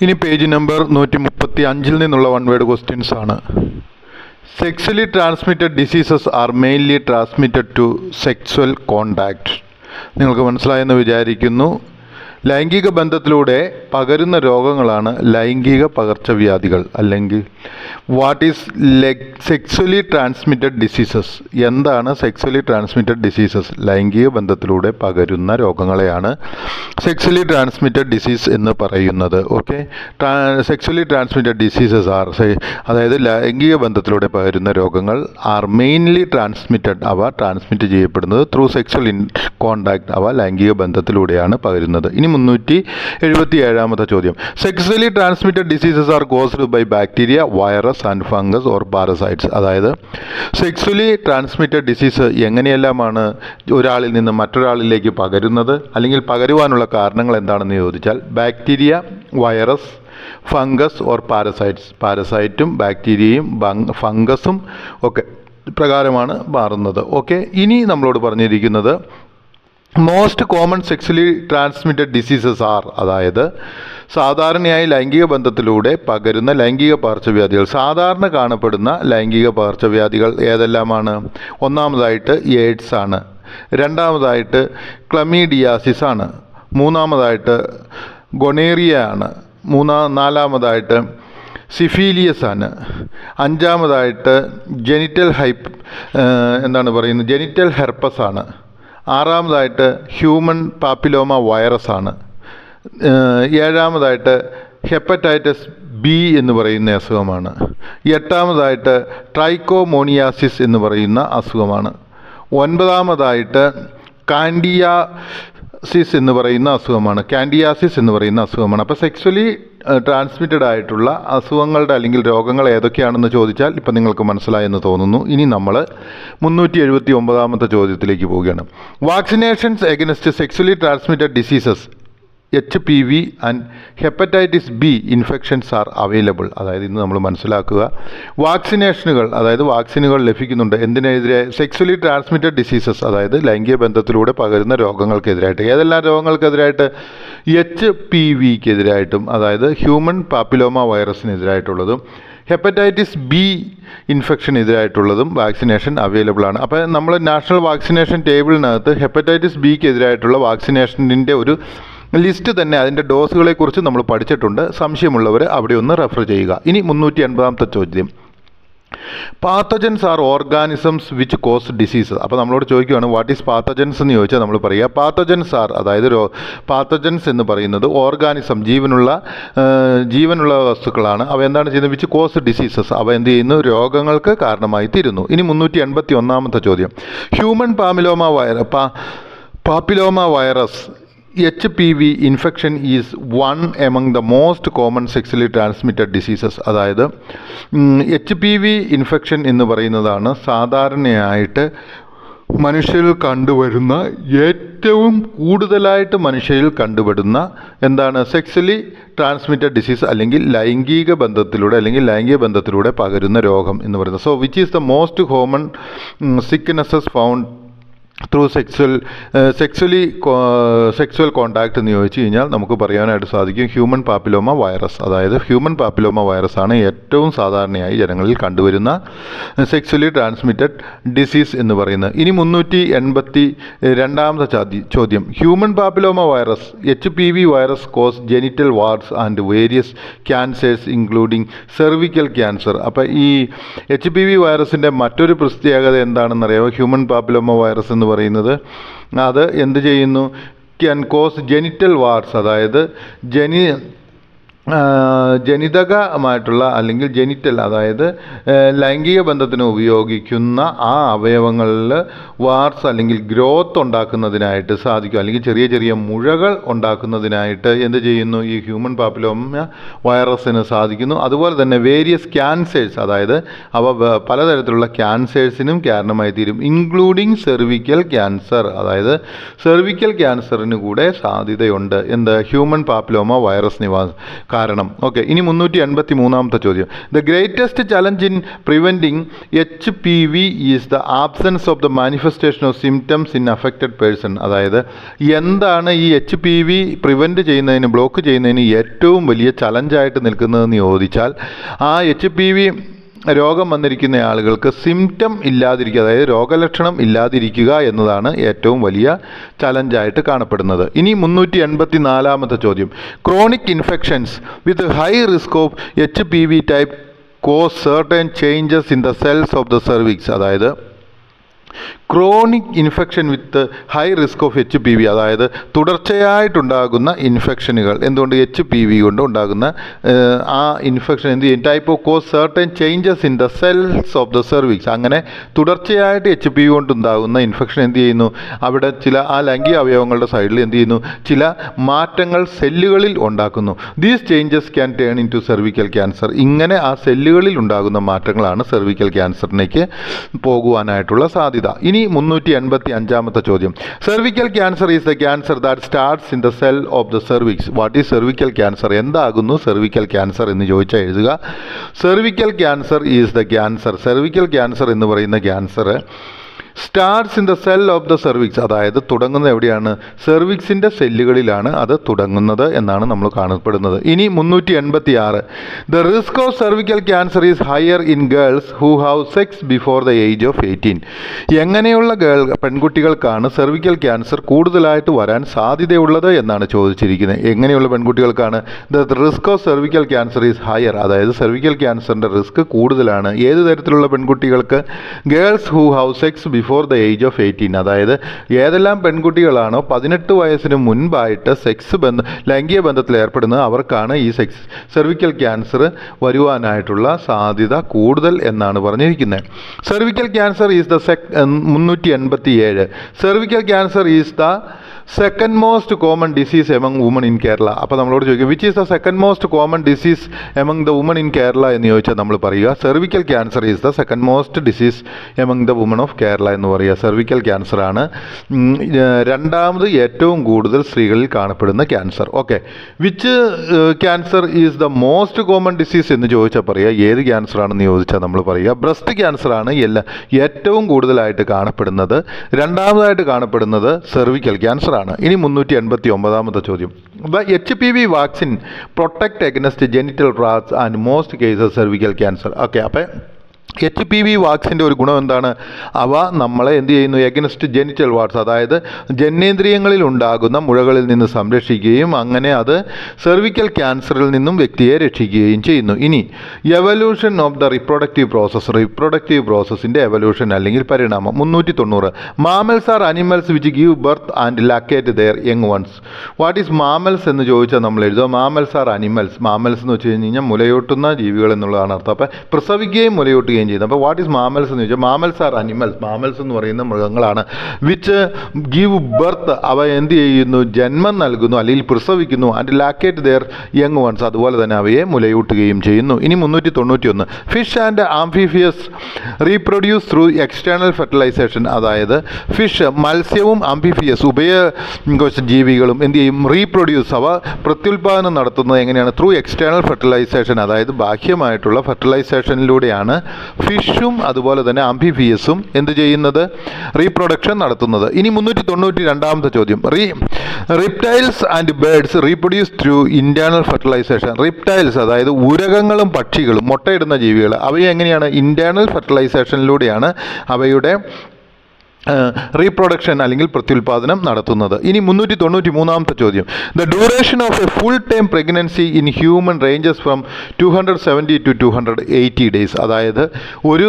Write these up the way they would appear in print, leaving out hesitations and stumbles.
ഇനി page number 135 നിന്നുള്ള one word questions ആണ്. Sexually transmitted diseases are mainly transmitted to sexual contact. നിങ്ങൾക്ക് മനസ്സിലായെന്ന് വിചാരിക്കുന്നു. ലൈംഗിക ബന്ധത്തിലൂടെ പകരുന്ന രോഗങ്ങളാണ് ലൈംഗിക പകർച്ചവ്യാധികൾ, അല്ലെങ്കിൽ what is sexually transmitted diseases. എന്താണ് സെക്സ്വലി ട്രാൻസ്മിറ്റഡ് ഡിസീസസ്? ലൈംഗിക ബന്ധത്തിലൂടെ പകരുന്ന രോഗങ്ങളെയാണ് സെക്സ്വലി ട്രാൻസ്മിറ്റഡ് ഡിസീസ് എന്ന് പറയുന്നത്. Okay, sexually transmitted diseases are, അതായത് ലൈംഗിക ബന്ധത്തിലൂടെ പകരുന്ന രോഗങ്ങൾ ആർ മെയിൻലി ട്രാൻസ്മിറ്റഡ്, അവ ട്രാൻസ്മിറ്റ് ചെയ്യപ്പെടുന്നത് ത്രൂ സെക്സ്വൽ കോണ്ടാക്ട്, അവ ലൈംഗിക ബന്ധത്തിലൂടെയാണ് പകരുന്നത്. ഇനി 377 ചോദ്യം. Sexually transmitted diseases are caused by bacteria, virus and fungus or parasites. അതായത് സെക്സ്വലി ട്രാൻസ്മിറ്റഡ് ഡിസീസ് എങ്ങനെയെല്ലാമാണ് ഒരാളിൽ നിന്ന് മറ്റൊരാളിലേക്ക് പകരുന്നത്, അല്ലെങ്കിൽ പകരുവാനുള്ള കാരണങ്ങൾ എന്താണെന്ന് ചോദിച്ചാൽ bacteria, virus, fungus or parasites. പാരസൈറ്റും ബാക്ടീരിയയും ഫംഗസും ഒക്കെ പ്രകാരമാണ് മാറുന്നത്. ഓക്കെ, ഇനി നമ്മളോട് പറഞ്ഞിരിക്കുന്നത് most common sexually transmitted diseases are, അതായത് സാധാരണയായി ലൈംഗിക ബന്ധത്തിലൂടെ പകരുന്ന ലൈംഗിക പകർച്ചവ്യാധികൾ. സാധാരണ കാണപ്പെടുന്ന ലൈംഗിക പകർച്ചവ്യാധികൾ ഏതെല്ലാമാണ്? ഒന്നാമതായിട്ട് എയ്ഡ്സ് ആണ്, രണ്ടാമതായിട്ട് ക്ലമീഡിയാസിസ് ആണ്, മൂന്നാമതായിട്ട് ഗൊണേറിയ ആണ്, നാലാമതായിട്ട് സിഫീലിയസ് ആണ്, അഞ്ചാമതായിട്ട് ജെനിറ്റൽ ഹെർപ്പസ് ആണ്, ആറാമതായിട്ട് ഹ്യൂമൻ പാപ്പിലോമ വൈറസ് ആണ്, ഏഴാമതായിട്ട് ഹെപ്പറ്റൈറ്റിസ് ബി എന്ന് പറയുന്ന അസുഖമാണ്, എട്ടാമതായിട്ട് ട്രൈക്കോമോണിയാസിസ് എന്ന് പറയുന്ന അസുഖമാണ്, ഒൻപതാമതായിട്ട് കാൻഡിയാസിസ് എന്ന് പറയുന്ന അസുഖമാണ്. അപ്പോൾ സെക്സ്വലി ട്രാൻസ്മിറ്റഡ് ആയിട്ടുള്ള അസുഖങ്ങളുടെ അല്ലെങ്കിൽ രോഗങ്ങൾ ഏതൊക്കെയാണെന്ന് ചോദിച്ചാൽ ഇപ്പം നിങ്ങൾക്ക് മനസ്സിലായെന്ന് തോന്നുന്നു. ഇനി നമ്മൾ 379 ചോദ്യത്തിലേക്ക് പോവുകയാണ്. Vaccinations against sexually transmitted diseases HPV and hepatitis B infections are available. അതായത് ഇന്ന് നമ്മൾ മനസ്സിലാക്കുക, വാക്സിനുകൾ ലഭിക്കുന്നുണ്ട് എന്തിനെതിരെ? സെക്സ്വലി ട്രാൻസ്മിറ്റഡ് ഡിസീസസ്, അതായത് ലൈംഗിക ബന്ധത്തിലൂടെ പകരുന്ന രോഗങ്ങൾക്കെതിരായിട്ട്. ഏതെല്ലാം രോഗങ്ങൾക്കെതിരായിട്ട്? HPVക്കെതിരായിട്ടും, അതായത് ഹ്യൂമൻ പാപ്പിലോമ വൈറസിനെതിരായിട്ടുള്ളതും ഹെപ്പറ്റൈറ്റിസ് ബി ഇൻഫെക്ഷനെതിരായിട്ടുള്ളതും വാക്സിനേഷൻ അവൈലബിൾ ആണ്. അപ്പോൾ നമ്മൾ നാഷണൽ വാക്സിനേഷൻ ടേബിളിനകത്ത് ഹെപ്പറ്റൈറ്റിസ് ബിക്കെതിരായിട്ടുള്ള വാക്സിനേഷൻ്റെ ഒരു ലിസ്റ്റ് തന്നെ, അതിൻ്റെ ഡോസുകളെക്കുറിച്ച് നമ്മൾ പഠിച്ചിട്ടുണ്ട്. സംശയമുള്ളവർ അവിടെ ഒന്ന് റെഫർ ചെയ്യുക. ഇനി 380 ചോദ്യം. Pathogens are organisms which cause disease. അപ്പോൾ നമ്മളോട് ചോദിക്കുകയാണ് വാട്ട് ഈസ് പാത്തജൻസ് എന്ന് ചോദിച്ചാൽ നമ്മൾ പറയുക പാത്തജൻസ് ആർ, അതായത് പാത്തജൻസ് എന്ന് പറയുന്നത് ഓർഗാനിസം, ജീവനുള്ള വസ്തുക്കളാണ്. അവ എന്താണ് ചെയ്യുന്നത്? വിച്ച് കോസ് ഡിസീസസ്, അവ എന്ത് ചെയ്യുന്നു? രോഗങ്ങൾക്ക് കാരണമായി തീരുന്നു. ഇനി 381 ചോദ്യം. Human papilloma virus HPV infection is one among the most common sexually transmitted diseases. അതായത് HPV ഇൻഫെക്ഷൻ എന്ന് പറയുന്നതാണ് സാധാരണയായിട്ട് മനുഷ്യരിൽ കണ്ടുവരുന്ന ഏറ്റവും കൂടുതലായിട്ട് സെക്സ്വലി ട്രാൻസ്മിറ്റഡ് ഡിസീസ്, അല്ലെങ്കിൽ ലൈംഗിക ബന്ധത്തിലൂടെ പകരുന്ന രോഗം എന്ന് പറയുന്നത്. So which is the most common sicknesses found through sexual contact എന്ന് ചോദിച്ചു കഴിഞ്ഞാൽ നമുക്ക് പറയാനായിട്ട് സാധിക്കും ഹ്യൂമൻ പാപ്പിലോമ വൈറസ്. അതായത് ഹ്യൂമൻ പാപ്പിലോമ വൈറസ് ആണ് ഏറ്റവും സാധാരണയായി ജനങ്ങളിൽ കണ്ടുവരുന്ന സെക്സ്വലി ട്രാൻസ്മിറ്റഡ് ഡിസീസ് എന്ന് പറയുന്നത്. ഇനി 382 ചോദ്യം. Human papilloma virus HPV virus cause genital warts and various cancers including cervical cancer. അപ്പോൾ ഈ HPV വൈറസിൻ്റെ മറ്റൊരു പ്രത്യേകത എന്താണെന്നറിയാമോ? ഹ്യൂമൻ പാപ്പിലോമ വൈറസ് എന്ന് പറയുന്നത് അത് എന്ത് ചെയ്യുന്നു? ക്യാൻ കോസ് ജെനിറ്റൽ വാർഡ്സ്, അതായത് ജനിതകമായിട്ടുള്ള അല്ലെങ്കിൽ ജെനിറ്റൽ, അതായത് ലൈംഗിക ബന്ധത്തിന് ഉപയോഗിക്കുന്ന ആ അവയവങ്ങളിൽ വാർഡ്സ് അല്ലെങ്കിൽ ഗ്രോത്ത് ഉണ്ടാക്കുന്നതിനായിട്ട് സാധിക്കും, അല്ലെങ്കിൽ ചെറിയ ചെറിയ മുഴകൾ ഉണ്ടാക്കുന്നതിനായിട്ട് എന്ത് ചെയ്യുന്നു? ഈ ഹ്യൂമൻ പാപ്പിലോമ വൈറസിന് സാധിക്കുന്നു. അതുപോലെ തന്നെ വേരിയസ് ക്യാൻസേഴ്സ്, അതായത് അവ പലതരത്തിലുള്ള ക്യാൻസേഴ്സിനും കാരണമായി തീരും, ഇൻക്ലൂഡിങ് സെർവിക്കൽ ക്യാൻസർ. അതായത് സെർവിക്കൽ ക്യാൻസറിന് കൂടെ സാധ്യതയുണ്ട് ഹ്യൂമൻ പാപ്പിലോമ വൈറസിന് കാരണം. ഓക്കെ, ഇനി 383-ാമത്തെ ചോദ്യം. The greatest challenge in preventing HPV is the absence of the manifestation of symptoms in affected person. അതായത് എന്താണ് ഈ HPV പ്രിവെൻറ്റ് ചെയ്യുന്നതിന്, ബ്ലോക്ക് ചെയ്യുന്നതിന് ഏറ്റവും വലിയ ചലഞ്ചായിട്ട് നിൽക്കുന്നതെന്ന് ചോദിച്ചാൽ ആ HPV രോഗം വന്നിരിക്കുന്ന ആളുകൾക്ക് സിംറ്റം ഇല്ലാതിരിക്കുക, അതായത് രോഗലക്ഷണം ഇല്ലാതിരിക്കുക എന്നതാണ് ഏറ്റവും വലിയ ചലഞ്ചായിട്ട് കാണപ്പെടുന്നത്. ഇനി 384-ാമത്തെ ചോദ്യം. Chronic infections with high risk of HPV type cause certain changes in the cells of the cervix. അതായത് chronic infection with high risk of HPV, അതായത് തുടർച്ചയായിട്ടുണ്ടാകുന്ന ഇൻഫെക്ഷനുകൾ, എന്തുകൊണ്ട് HPV കൊണ്ട് ഉണ്ടാകുന്ന ആ ഇൻഫെക്ഷൻ എന്ത് ചെയ്യും, type of cause certain changes in the cells of the cervix. അങ്ങനെ തുടർച്ചയായിട്ട് HPV കൊണ്ടുണ്ടാകുന്ന ഇൻഫെക്ഷൻ എന്ത് ചെയ്യുന്നു, അവിടെ ചില ആ ലൈംഗിക അവയവങ്ങളുടെ സൈഡിൽ എന്ത് ചെയ്യുന്നു, ചില മാറ്റങ്ങൾ സെല്ലുകളിൽ ഉണ്ടാക്കുന്നു. These changes can turn in to cervical cancer. ഇങ്ങനെ ആ സെല്ലുകളിൽ ഉണ്ടാകുന്ന മാറ്റങ്ങളാണ് സെർവിക്കൽ ക്യാൻസറിലേക്ക് പോകുവാനായിട്ടുള്ള സാധ്യത. ഇനി 385-ാമത്തെ ചോദ്യം. Cervical cancer is the cancer that starts in the cell of the cervix. What is cervical cancer? എന്താകുന്നു സെർവിക്കൽ ക്യാൻസർ എന്ന് ചോദിച്ചാൽ എഴുതുക. Cervical cancer is the cancer. Cervical cancer എന്ന് പറയുന്ന cancer starts in the cell of the cervix. അതായത് തുടങ്ങുന്നത് എവിടെയാണ്? സെർവിക്സിൻ്റെ സെല്ലുകളിലാണ് അത് തുടങ്ങുന്നത് എന്നാണ് നമ്മൾ കാണപ്പെടുന്നത്. ഇനി 386. The risk of cervical cancer is higher in girls who have sex before the age of 18. എങ്ങനെയുള്ള പെൺകുട്ടികൾക്കാണ് സെർവിക്കൽ ക്യാൻസർ കൂടുതലായിട്ട് വരാൻ സാധ്യതയുള്ളത് എന്നാണ് ചോദിച്ചിരിക്കുന്നത്. എങ്ങനെയുള്ള പെൺകുട്ടികൾക്കാണ്? The risk of cervical cancer is higher. അതായത് സെർവിക്കൽ ക്യാൻസറിൻ്റെ റിസ്ക് കൂടുതലാണ്. ഏത് തരത്തിലുള്ള പെൺകുട്ടികൾക്ക്? Girls who have sex before the age of 18. അതായത് ഏതെല്ലാം പെൺകുട്ടികളാണോ 18 വയസ്സിന് മുൻപായിട്ട് ലൈംഗിക ബന്ധത്തിൽ ഏർപ്പെടുന്നത് അവർക്കാണ് ഈ സെർവിക്കൽ ക്യാൻസർ വരുവാനായിട്ടുള്ള സാധ്യത കൂടുതൽ എന്നാണ് പറഞ്ഞിരിക്കുന്നത്. Cervical cancer is the 387. Cervical cancer is the second most common disease among woman in Kerala. അപ്പോൾ നമ്മളോട് ചോദിക്കും which is the second most common disease among the woman in Kerala എന്ന് ചോദിച്ചാൽ നമ്മൾ പറയുക cervical cancer is the second most disease among the woman of Kerala എന്ന് പറയുക. Cervical ക്യാൻസറാണ് രണ്ടാമത് ഏറ്റവും കൂടുതൽ സ്ത്രീകളിൽ കാണപ്പെടുന്ന cancer. Okay, which cancer is the most common disease എന്ന് ചോദിച്ചാൽ പറയുക ഏത് ക്യാൻസറാണെന്ന് ചോദിച്ചാൽ നമ്മൾ പറയുക ബ്രസ്റ്റ് ക്യാൻസറാണ് ഏറ്റവും കൂടുതലായിട്ട് കാണപ്പെടുന്നത്. രണ്ടാമതായിട്ട് കാണപ്പെടുന്നത് സെർവിക്കൽ ക്യാൻസർ ആണ്. ഇനി 389-ാമത്തെ ചോദ്യം. The HPV vaccine protect against genital rats and most cases cervical cancer. Okay, അപ്പോൾ HPV വാക്സിൻ്റെ ഒരു ഗുണം എന്താണ്? അവ നമ്മളെ എന്ത് ചെയ്യുന്നു? എഗൻസ്റ്റ് ജെനിറ്റൽ വാട്സ്, അതായത് ജനനേന്ദ്രിയങ്ങളിൽ ഉണ്ടാകുന്ന മുഴകളിൽ നിന്ന് സംരക്ഷിക്കുകയും അങ്ങനെ അത് സെർവിക്കൽ ക്യാൻസറിൽ നിന്നും വ്യക്തിയെ രക്ഷിക്കുകയും ചെയ്യുന്നു. ഇനി എവല്യൂഷൻ ഓഫ് ദ റിപ്രൊഡക്റ്റീവ് പ്രോസസ്സിൻ്റെ എവല്യൂഷൻ അല്ലെങ്കിൽ പരിണാമം. 390. Mammals are animals which give birth and lactate their young ones. What is mammals എന്ന് ചോദിച്ചാൽ നമ്മൾ എഴുതുക മാമൽസ് ആർ അനിമൽസ്. മാമൽസ് എന്ന് വെച്ച് കഴിഞ്ഞാൽ മുലയൂട്ടുന്ന ജീവികൾ എന്നുള്ളതാണ് അർത്ഥം. അപ്പോൾ പ്രസവിക്കുകയും മുലയൂട്ടുകയും ചെയ്യുന്നത്. അപ്പോൾ വാട്ട് ഈസ് മാമൽസ് എന്ന് ചോദിച്ചാൽ മാമൽസ് ആർ അനിമൽസ്. മാമൽസ് എന്ന് പറയുന്ന മൃഗങ്ങളാണ്. വിച്ച് ഗീവ് ബർത്ത്, അവ എന്ത് ചെയ്യുന്നു? ജന്മം നൽകുന്നു അല്ലെങ്കിൽ പ്രസവിക്കുന്നു. And lactate their young ones, അതുപോലെ തന്നെ അവയെ മുലയൂട്ടുകയും ചെയ്യുന്നു. ഇനി 391. Fish and amphibians reproduce through external fertilisation. അതായത് ഫിഷ്, മത്സ്യവും ആംഫിഫിയസ് ഉഭയകോശ ജീവികളും എന്ത് ചെയ്യും? റീപ്രൊഡ്യൂസ്, അവ പ്രത്യുൽപാദനം നടത്തുന്നത് എങ്ങനെയാണ്? ത്രൂ എക്സ്റ്റേണൽ ഫെർട്ടിലൈസേഷൻ, അതായത് ബാഹ്യമായിട്ടുള്ള ഫെർട്ടിലൈസേഷനിലൂടെയാണ് ഫിഷും അതുപോലെ തന്നെ ആംഫിഫിയസും എന്ത് ചെയ്യുന്നത്? റീപ്രൊഡക്ഷൻ നടത്തുന്നത്. ഇനി 392-ാമത്തെ ചോദ്യം. Reptiles and birds reproduce through internal fertilisation. Reptiles അതായത് ഉരകങ്ങളും പക്ഷികളും മുട്ടയിടുന്ന ജീവികൾ, അവയെ എങ്ങനെയാണ്? ഇന്റേണൽ ഫെർട്ടിലൈസേഷനിലൂടെയാണ് അവയുടെ റീപ്രൊഡക്ഷൻ അല്ലെങ്കിൽ പ്രത്യുൽപാദനം നടത്തുന്നത്. ഇനി 393-ാമത്തെ ചോദ്യം. The duration of A full time pregnancy in human ranges from 270 to 280 days. അതായത് ഒരു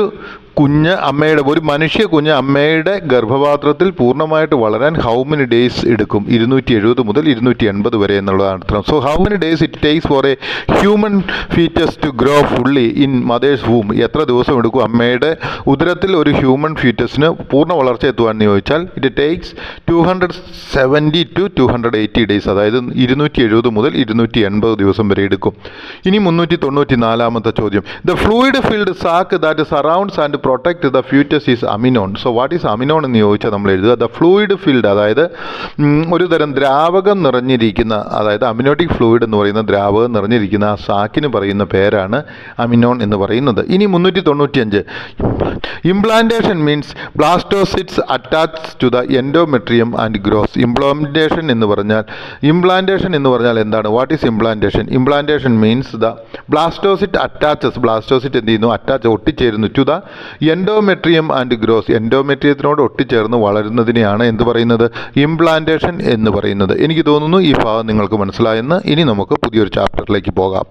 മനുഷ്യ കുഞ്ഞ് അമ്മയുടെ ഗർഭപാത്രത്തിൽ പൂർണ്ണമായിട്ട് വളരാൻ ഹൗ മെനി ഡേയ്സ് എടുക്കും? 270 മുതൽ 280 വരെ എന്നുള്ളതാണ് അർത്ഥം. So how many days it takes for a human foetus to grow fully in mother's womb? എത്ര ദിവസം എടുക്കും അമ്മയുടെ ഉദരത്തിൽ ഒരു ഹ്യൂമൻ ഫീറ്റസിന് പൂർണ്ണ വളർച്ച എത്തുവാനെന്ന് ചോദിച്ചാൽ ഇറ്റ് ടേക്സ് 270 to 280 ഡേയ്സ്, അതായത് 270 മുതൽ 280 ദിവസം വരെ എടുക്കും. ഇനി 394-ാമത്തെ ചോദ്യം. The fluid filled sac that surrounds and protect the foetus is amnion. So what is amnion എന്ന് ചോദിച്ചാൽ നമ്മൾ എഴുതുക ദ ഫ്ലൂയിഡ് ഫിൽഡ്, അതായത് ഒരു തരം ദ്രാവകം നിറഞ്ഞിരിക്കുന്ന, അതായത് അമിനോട്ടിക് ഫ്ലൂയിഡ് എന്ന് പറയുന്ന ദ്രാവകം നിറഞ്ഞിരിക്കുന്ന ആ സാക്കിന് പറയുന്ന പേരാണ് അമിനോൺ എന്ന് പറയുന്നത്. ഇനി 395, implantation means blastocysts attach to the endometrium and grows. Implantation എന്ന് പറഞ്ഞാൽ എന്താണ്? What is implantation? Implantation means the blastocyst attaches, blastocyst എന്ത് ചെയ്യുന്നു? ഒട്ടിച്ചേരുന്നു to the endometrium and grows. എൻഡോമെട്രിയത്തിനോട് ഒട്ടിച്ചേർന്ന് വളരുന്നതിനെയാണ് എന്ത് പറയുന്നത്? ഇംപ്ലാന്റേഷൻ എന്ന് പറയുന്നത്. എനിക്ക് തോന്നുന്നു ഈ ഭാഗം നിങ്ങൾക്ക് മനസ്സിലായെന്ന്. ഇനി നമുക്ക് പുതിയൊരു ചാപ്റ്ററിലേക്ക് പോകാം.